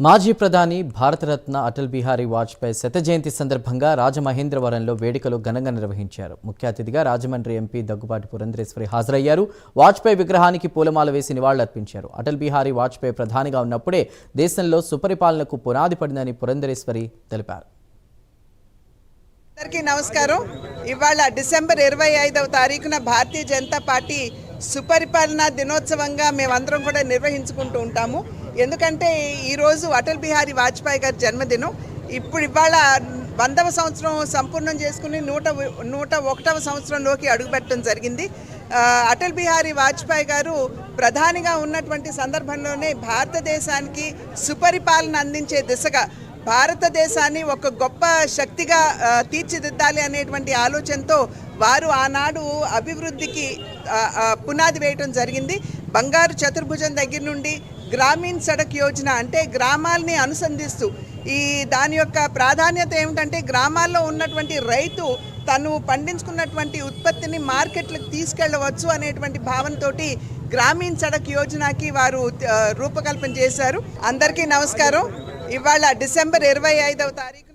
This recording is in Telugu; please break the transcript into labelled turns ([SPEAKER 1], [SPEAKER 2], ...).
[SPEAKER 1] మాజీ ప్రధాని భారతరత్న అటల్ బిహారీ వాజ్పేయి శత జయంతి సందర్భంగా రాజమహేంద్రవరంలో వేడుకలు ఘనంగా నిర్వహించారు. ముఖ్య అతిథిగా రాజమండ్రి ఎంపీ దగ్గుబాటి పురంధరేశ్వరి హాజరయ్యారు. వాజ్పేయి విగ్రహానికి పూలమాల వేసి నివాళులర్పించారు. అటల్ బిహారీ వాజ్పేయి ప్రధానిగా ఉన్నప్పుడే దేశంలో సుపరిపాలనకు పునాది పడిందని పురంధరేశ్వరి తెలిపారు.
[SPEAKER 2] అందరికీ నమస్కారం. ఇవాళ డిసెంబర్ 25వ తారీఖున భారతీయ జనతా పార్టీ సుపరిపాలనా దినోత్సవంగా మేమందరం కూడా నిర్వహించుకుంటూ ఉంటాము. ఎందుకంటే ఈరోజు అటల్ బిహారీ వాజ్పేయి గారి జన్మదినం. ఇవాళ 100వ సంవత్సరం సంపూర్ణం చేసుకుని 101వ సంవత్సరంలోకి అడుగుపెట్టడం జరిగింది. అటల్ బిహారీ వాజ్పేయి గారు ప్రధానిగా ఉన్నటువంటి సందర్భంలోనే భారతదేశానికి సుపరిపాలన అందించే దిశగా భారతదేశాన్ని ఒక గొప్ప శక్తిగా తీర్చిదిద్దాలి అనేటువంటి ఆలోచనతో వారు ఆనాడు అభివృద్ధికి పునాది వేయటం జరిగింది. బంగారు చతుర్భుజం దగ్గర నుండి గ్రామీణ సడక్ యోజన అంటే గ్రామాలని అనుసంధిస్తూ దాని యొక్క ప్రాధాన్యత ఏమిటంటే గ్రామాల్లో ఉన్నటువంటి రైతు తను పండించుకున్నటువంటి ఉత్పత్తిని మార్కెట్లకు తీసుకెళ్లవచ్చు అనేటువంటి భావనతోటి గ్రామీణ సడక్ యోజనకి వారు రూపకల్పన చేశారు. అందరికీ నమస్కారం. ఇవాళ డిసెంబర్ 25వ తారీఖు